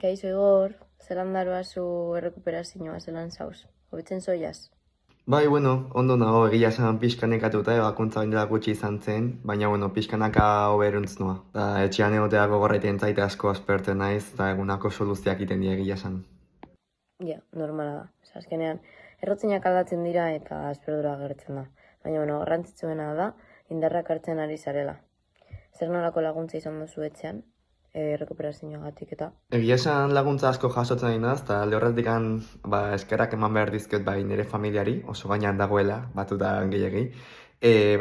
Kaixo Igor, zelan daroa zu errekuperazioa, zelan zauz? Hobetzen zoiaz? Bai, ondo nago, egia esan pixka nekatuta, ebakuntza bain dela gutxi izan zen, baina, pixkanaka hoberuntz noa. Da, etxean egotea gogorraiten zaite asko aspertzen naiz, eta egunako soluzioak iten die egia esan. Ja, normala da. Azkenean, errotzinak aldatzen dira eta aspertura agertzen da. Baina, garrantzitsuena da, indarrak hartzen ari zarela. Zer nolako laguntza izan duzu etxean, errekuperazioagatik eta? Egia esan laguntza asko jasotzen nahi naz, eta lehorretik eskerrak eman behar dizkiot bai nire familiari, oso gainean dagoela, batuta gehiagi.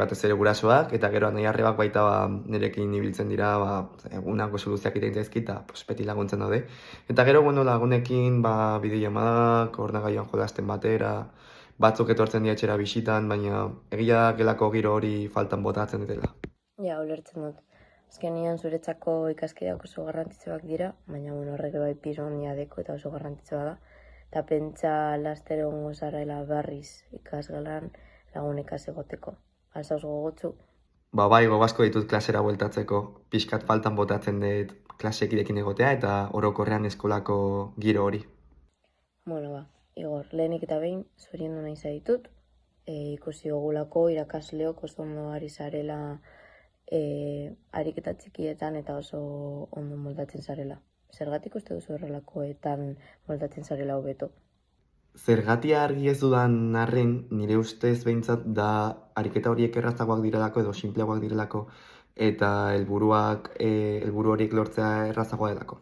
Batez ere gurasoak, eta gero nahi arrebak baita nirekin ibiltzen dira, egunako soluzioak iten zaizkit, eta beti laguntzen daude. Eta gero, lagunekin, bideo-llamadak, ordenagailuan jolasten batera, batzuk etortzen dira etxera bisitan, baina egia gelako giro hori faltan botatzen dutela. Ja, ulertzen dut. Azkenean zuretzako ikaskideak oso garrantzitsuak dira, baina horrek bai pisu handia deko eta oso garrantzitsua da. Eta pentsa laster egongo zarela berriz ikasgelan lagunekaz egoteko. Alzauz gogotzu? Bai, gogazko ditut klasera bueltatzeko, pixkat faltan botatzen dut klasekidekin egotea eta orokorrean eskolako giro hori. Igor, lehenik eta behin, zoriondu nahi zaitut, ikusi ogulako irakasleok oso ondo ari zarela ariketa txikietan eta oso ondo moldatzen zarela. Zergatik uste duzu horrelakoetan moldatzen zarela hobeto? Zergatia argi ez dudan arren, nire ustez behintzat da ariketa horiek errazagoak direlako edo simpleagoak direlako eta helburu horiek lortzea errazagoa delako.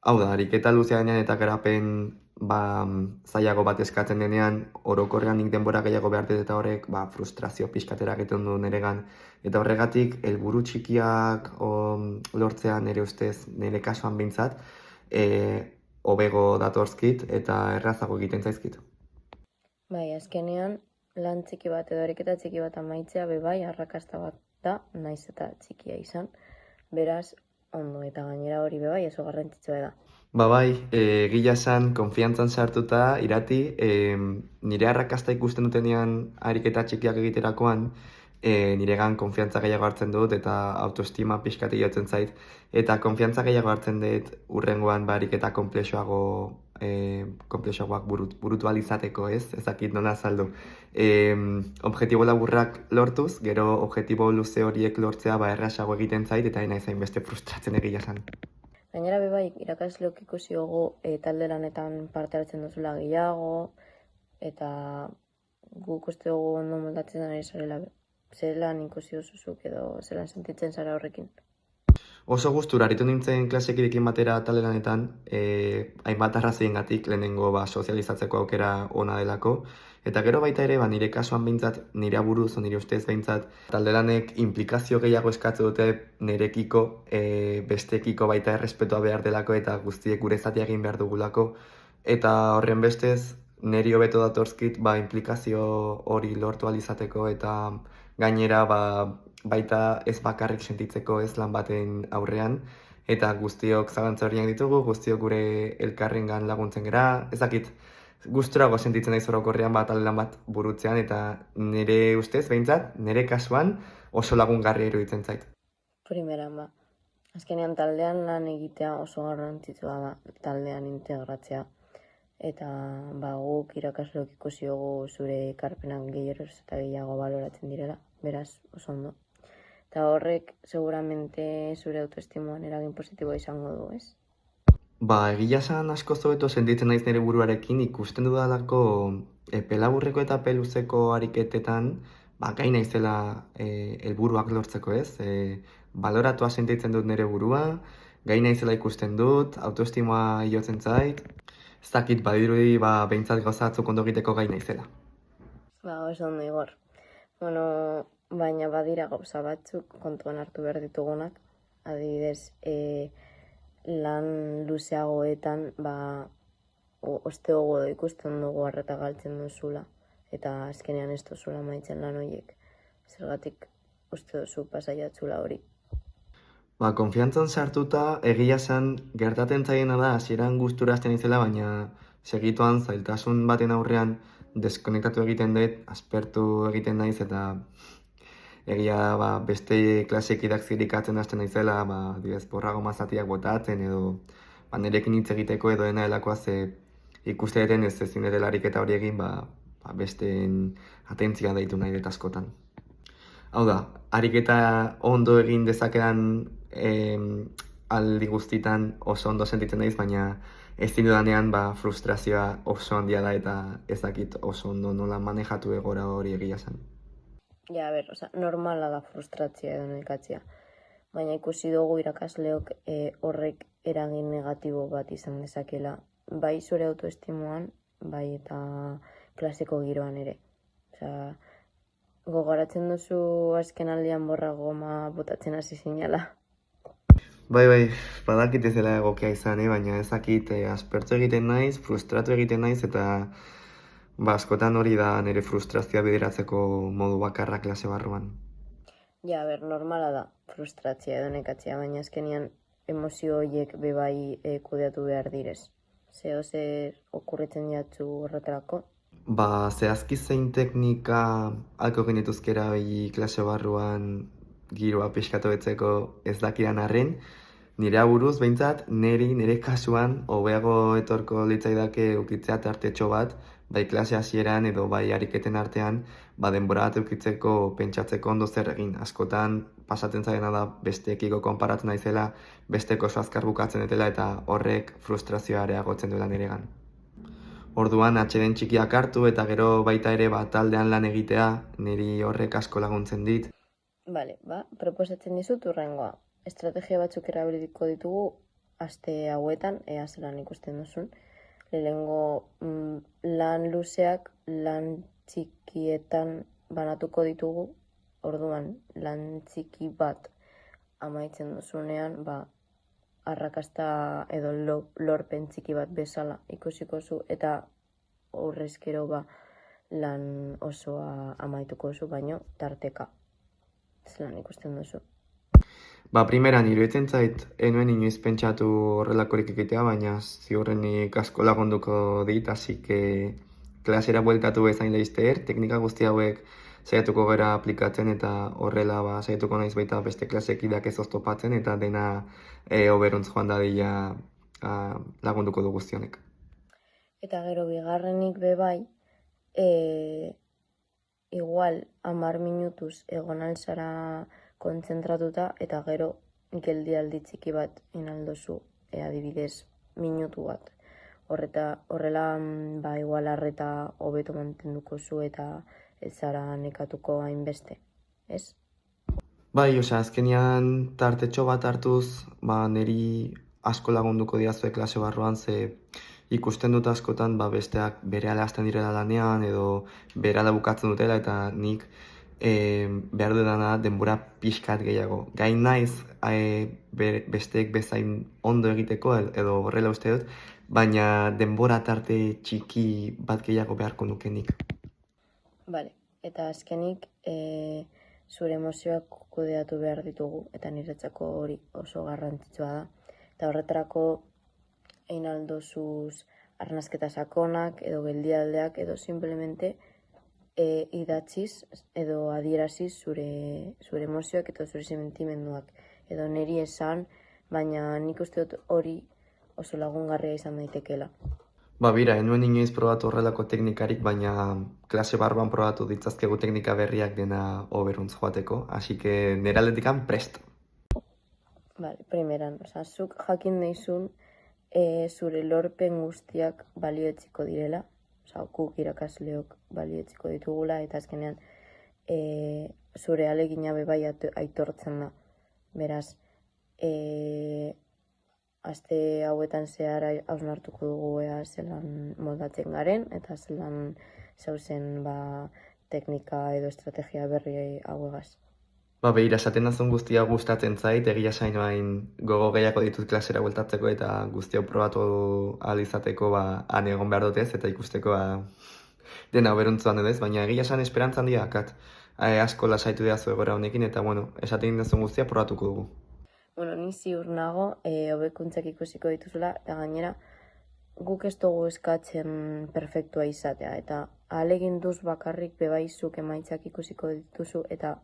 Hau da, ariketa luzea denean eta garapen zailago bat eskatzen denean, orokorrean nik denbora gehiago behar dut eta horrek frustrazio pixkatera egiten du niregan. Eta horregatik, helburu txikiak lortzea nire ustez, nire kasuan behintzat, hobego datorzkit eta errazago egiten zaizkit. Bai, azkenean, lan txiki bat edo ariketa txiki bat amaitzea bai arrakasta bat da, naiz eta txikia izan. Beraz, ondo eta gainera hori bai oso garrantzitsua da. Bai, egia esan, konfiantzan sartuta, irati, nire arrakasta ikusten dutenean ariketa txikiak egiterakoan, niregan konfiantza gehiago hartzen dut eta autoestima pixkati jotzen zait. Eta konfiantza gehiago hartzen dut urrengoan ariketa komplexoagoak burutu alizateko, ezakit nona azaldu. Objektibo laburrak lortuz, gero objektibo luze horiek lortzea errazago egiten zait eta nahi zain beste frustratzen egia esan. Gainera bai, irakasleok ikusi dugu talde lanetan parte hartzen duzula gehiago, eta guk uste dugu ondo moldatzen ari zarela. Zelan ikusi duzuzuk edo zelan sentitzen zara horrekin? Oso gustura aritu nintzen klasekidekin batera talde lanetan, hainbat arrazoiengatik lehenengo sozializatzeko aukera ona delako. Eta gero baita ere, nire kasuan behintzat, nire aburuz, nire ustez behintzat, talde lanek implikazio gehiago eskatzen dute nirekiko, bestekiko baita errespetua behar delako eta guztiek gure zatia egin behar dugulako. Eta horren bestez, niri hobeto datorzkit implikazio hori lortu alizateko eta gainera baita ez bakarrik sentitzeko ez lan baten aurrean. Eta guztiok zalantza horiak ditugu, guztiok gure elkarrengan laguntzen gera, ezakit, gusturago sentitzen naiz orokorrean talde lan bat burutzean eta nire ustez, behintzat, nire kasuan oso lagungarria iruditzen zait. Primeran azkenean taldean lan egitea oso garrantzitsua da, taldean integratzea. Eta guk irakasleok ikusi dugu zure ekarpenak gehiagoz eta gehiago baloratzen direla, beraz oso ondo. Eta horrek seguramente zure autoestimoan eragin positiboa izango du, ez? Egia esan asko hobeto sentitzen naiz nire buruarekin ikusten dudalako pelaburreko eta peluzeko ariketetan gai naizela helburuak lortzeko, ez? Baloratua sentitzen dut nire burua, gai naizela ikusten dut, autoestimoa igotzen zait, ez dakit badirudi behintzat gauzatzuk ondo egiteko gai naizela. Oso ondo, Igor. Baina badira gauza batzuk kontuan hartu behar ditugunak, adibidez, lan luzeagoetan uste dugu ikusten dugu harreta galtzen duzula eta azkenean ez duzula maitzen lan horiek. Zergatik uste duzu pasaiatzula hori. Konfiantzan sartuta egia esan gertatzen zaiena da hasieran gustura hasten izela, baina segituan zailtasun baten aurrean deskonektatu egiten dut, aspertu egiten naiz eta egia beste klasekidak zirikatzen hasten naizela, adibidez, borrago mazatiak botatzen edo nirekin hitz egiteko edo dena delakoa ze ikuste deten ez ezin dela ariketa hori egin, besteen atentzia deitu nahi dut askotan. Hau da, ariketa ondo egin dezakedan aldi guztitan oso ondo sentitzen naiz, baina ezin dudanean frustrazioa oso handia da eta ez dakit oso ondo nola manejatu egora hori egia zen. Ja, normala da frustrazioa edo nekatzea. Baina ikusi dugu irakasleok horrek eragin negatibo bat izan dezakela. Bai zure autoestimuan, bai eta klaseko giroan ere. Gogaratzen duzu azken aldian borra goma botatzen hasi zinela. Bai, badakit ez dela egokia izan, baina ezakit aspertu egiten naiz, frustratu egiten naiz, eta askotan hori da nire frustrazioa bideratzeko modu bakarra klase barruan. Ja, normala da frustratzea edo nekatzea, baina azkenean emozio horiek bebai kudeatu behar direz. Zer okurritzen jatzu horretarako? Zehazki zein teknika alko genituzkera klase barruan giroa pixkatu betzeko ez dakidan arren, nire aburuz behintzat, nire kasuan hobeago etorko litzaidake ukitzea tartetxo bat, bai klase hasieran edo bai ariketen artean, denbora bat ukitzeko pentsatzeko ondo zer egin. Askotan pasatzen zaidana da besteekiko konparatzen naizela, besteko oso azkar bukatzen dutela eta horrek frustrazioa areagotzen duela niregan. Orduan atxeden txikiak hartu eta gero baita ere taldean lan egitea, niri horrek asko laguntzen dit. Bale, proposatzen dizut hurrengoa. Estrategia batzuk erabiliko ditugu aste hauetan, ea zelan ikusten duzun. Lehenengo lan luzeak lan txikietan banatuko ditugu. Orduan, lan txiki bat amaitzen duzunean, arrakasta edo lorpen txiki bat bezala ikusiko zu eta horrezkero lan osoa amaituko zu, baino tarteka. Zelan ikusten duzu? Primeran, iruditzen zait, enuen inoiz pentsatu horrelakorik egitea, baina ziurrenik asko lagunduko dit, hasi que klasera bueltatu bezain laizter, teknika guzti hauek saiatuko gara aplikatzen eta horrela saiatuko naiz baita beste klasekideak ez oztopatzen eta dena hoberuntz joan dadila lagunduko du guztionek. Eta gero bigarrenik bebai, igual 10 minutuz egon alzara kontzentratuta eta gero geldialdi txiki bat inaldozu, adibidez minutu bat. Horrela igual arreta hobeto mantenduko zu eta ez zara nekatuko hainbeste, ez? Azkenean tartetxo bat hartuz, niri asko lagunduko diazue klase barruan, ze ikusten dut askotan besteak berehala hasten direla lanean edo berehala bukatzen dutela eta nik behar dudana denbora pixkat gehiago. Gain naiz besteek bezain ondo egiteko edo horrela uste dut, baina denbora tarte txiki bat gehiago beharko nukenik. Bale, eta azkenik zure emozioak kudeatu behar ditugu eta niretzako hori oso garrantzitsua da. Eta horretarako egin aldozuz arnazketa sakonak edo geldialdeak edo simplemente idatziz edo adieraziz zure emozioak eta zure sentimenduak. Edo niri esan, baina nik uste dut hori oso lagungarria izan daitekeela. Enuen inoiz probatu horrelako teknikarik, baina klase barruan probatu ditzazkegu teknika berriak dena hoberuntz joateko, hasi que nire aldetikan prest. Primeran, zuk jakin nahizun zure lorpen guztiak balioetziko direla, guk irakasleok balioetziko ditugula, eta azkenean zure alegina bebai aitortzen da. Beraz, aste hauetan zehar hausnartuko dugu zelan moldatzen garen, eta zelan zauzen teknika edo estrategia berri hauegaz. Esaten nazun guztia gustatzen zait, egia sainoain gogo gehiago ditut klasera bueltatzeko eta guztia probatu ahal izateko han egon behar dutez eta ikusteko dena hoberuntzuan edez, baina egia esan esperantzan diakat asko lasaitu deazu egora honekin eta esaten nazun guztia probatuko dugu. Ni ziur nago, hobekuntzak ikusiko dituzula eta gainera guk ez dugu eskatzen perfektua izatea eta ahalegin duz bakarrik bebaizuk emaitzak ikusiko dituzu eta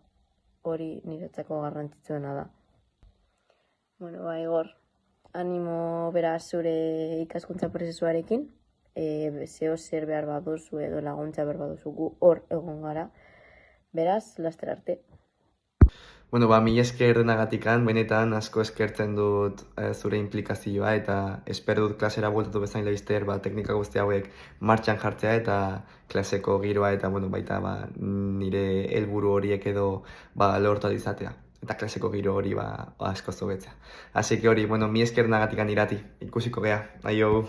hori niretzako garrantzitsuena da. Igor, animo beraz zure ikaskuntza prozesuarekin, zeo zer behar baduzu edo laguntza behar baduzu gu hor egon gara, beraz, laster arte. Bueno, mila esker denagatikan, benetan asko eskertzen dut zure implikazioa eta espero dut klasera bueltatu bezain laizter, teknika guzti hauek martxan jartzea eta klaseko giroa eta baita nire helburu horiek edo lortu izatea. Eta klaseko giro hori asko zobetzea. Así que hori, mila esker denagatikan Irati, ikusiko gea, aio!